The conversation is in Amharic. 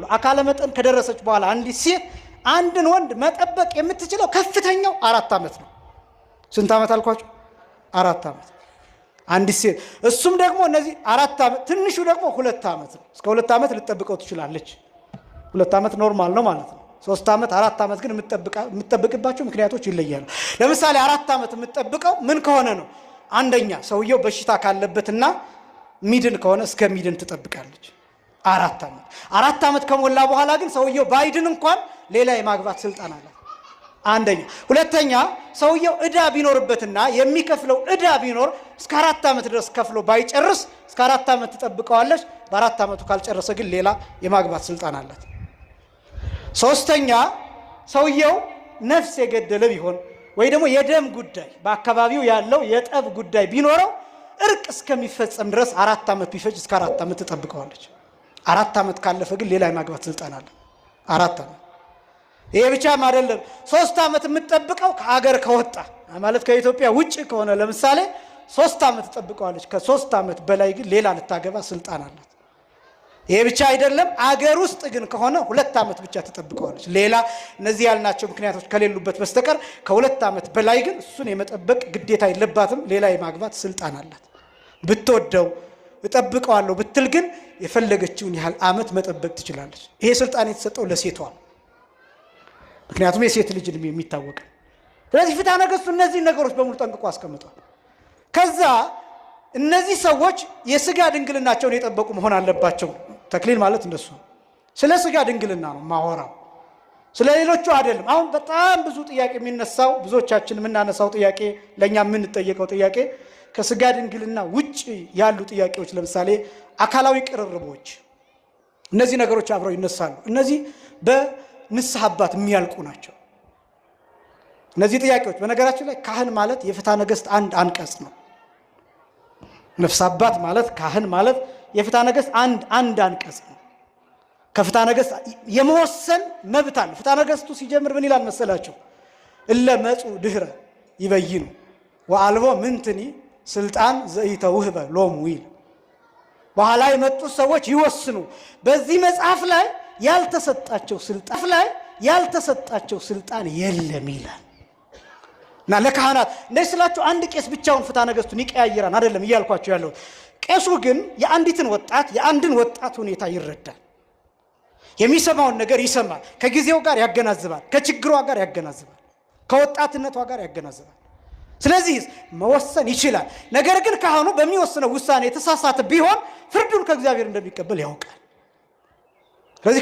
አካለ መጠን ከደረሰች በኋላ አንዲት ሴት አንድን ወንድ መጠበቅ የምትችለው ከፍተኛው 4 ዓመት ነው። ስንት ዓመት አልኳችሁ? 4 ዓመት አንዲት ሴት። እሱም ደግሞ እነዚህ 4 ዓመት፣ ትንሹ ደግሞ 2 ዓመት ነው። እስከ 2 ዓመት ልትጠብቀው ትችላለች። 2 ዓመት ኖርማል ነው ማለት ነው። 3 ዓመት 4 ዓመት ግን የምትጠብቅባቸው ምክንያቶች ይለያሉ። ለምሳሌ 4 ዓመት የምትጠብቀው ምን ከሆነ ነው? አንደኛ ሰውየው በሽታ ካለበትና ሚድን ከሆነ እስከ ሚድን ትጠብቃለች 4 ዓመት። 4 ዓመት ከሞላ በኋላ ግን ሰውየው ባይድን እንኳን ሌላ የማግባት ስልጣን አላት። አንደኛ። ሁለተኛ ሰውየው ዕዳ ቢኖርበትና የሚከፍለው ዕዳ ቢኖር እስከ 4 ዓመት ድረስ ከፍሎ ባይጨርስ እስከ 4 ዓመት ትጠብቀዋለች። በ4 ዓመቱ ካልጨረሰ ግን ሌላ የማግባት ስልጣን አላት። ሶስተኛ ሰውየው ነፍስ የገደለ ቢሆን ወይ ደግሞ የደም ጉዳይ በአካባቢው ያለው የጠብ ጉዳይ ቢኖረው እርቅ እስከሚፈጸም ድረስ 4 ዓመት ቢፈጅ እስከ 4 ዓመት ትጠብቀዋለች። 4 ዓመት ካለፈ ግን ሌላ የማግባት ስልጣን አለ። 4 ዓመት። ይሄ ብቻም አይደለም። 3 ዓመት የምትጠብቀው ከሀገር ከወጣ ማለት ከኢትዮጵያ ውጭ ከሆነ ለምሳሌ 3 ዓመት ትጠብቀዋለች። ከ3 ዓመት በላይ ግን ሌላ ልታገባ ስልጣን አላት። ይሄ ብቻ አይደለም። አገር ውስጥ ግን ከሆነ 2 ዓመት ብቻ ትጠብቀዋለች። ሌላ እነዚህ ያልናቸው ምክንያቶች ከሌሉበት በስተቀር ከ2 ዓመት በላይ ግን እሱን የመጠበቅ ግዴታ የለባትም። ሌላ የማግባት ስልጣን አላት። ብትወደው እጠብቀዋለሁ ብትል ግን የፈለገችውን ያህል ዓመት መጠበቅ ትችላለች። ይሄ ስልጣን የተሰጠው ለሴቷ ነው። ምክንያቱም የሴት ልጅ እድሜ የሚታወቅ። ስለዚህ ፍትሐ ነገሥቱ እነዚህ ነገሮች በሙሉ ጠንቅቆ አስቀምጧል። ከዛ እነዚህ ሰዎች የስጋ ድንግልናቸውን የጠበቁ መሆን አለባቸው። ተክሊል ማለት እንደሱ ነው። ስለ ስጋ ድንግልና ነው ማወራው፣ ስለ ሌሎቹ አይደለም። አሁን በጣም ብዙ ጥያቄ የሚነሳው ብዙዎቻችን የምናነሳው ጥያቄ፣ ለኛ የምንጠየቀው ጥያቄ ከስጋ ድንግልና ውጭ ያሉ ጥያቄዎች፣ ለምሳሌ አካላዊ ቅርርቦች፣ እነዚህ ነገሮች አብረው ይነሳሉ። እነዚህ በንስሐ አባት የሚያልቁ ናቸው። እነዚህ ጥያቄዎች በነገራችን ላይ ካህን ማለት የፍትሐ ነገሥት አንድ አንቀጽ ነው። ነፍስ አባት ማለት ካህን ማለት የፍትሐ ነገሥት አንድ አንቀጽ ነው። ከፍትሐ ነገሥት የመወሰን መብት አለ። ፍትሐ ነገሥቱ ሲጀምር ምን ይላል መሰላችሁ? እለ መጹ ድህረ ይበይኑ ወአልቦ ምንትኒ ስልጣን ዘኢተውህበ ሎሙ ይል። በኋላ የመጡት ሰዎች ይወስኑ፣ በዚህ መጽሐፍ ላይ ያልተሰጣቸው ስልጣን የለም ይላል። እና ለካህናት እንደዚህ ስላችሁ አንድ ቄስ ብቻውን ፍትሐ ነገሥቱን ይቀያይራል አይደለም እያልኳችሁ ያለው። ቄሱ ግን የአንድን ወጣት ሁኔታ ይረዳል። የሚሰማውን ነገር ይሰማል። ከጊዜው ጋር ያገናዝባል፣ ከችግሯ ጋር ያገናዝባል፣ ከወጣትነቷ ጋር ያገናዝባል። ስለዚህ መወሰን ይችላል። ነገር ግን ካህኑ በሚወስነው ውሳኔ የተሳሳተ ቢሆን ፍርዱን ከእግዚአብሔር እንደሚቀበል ያውቃል። ስለዚህ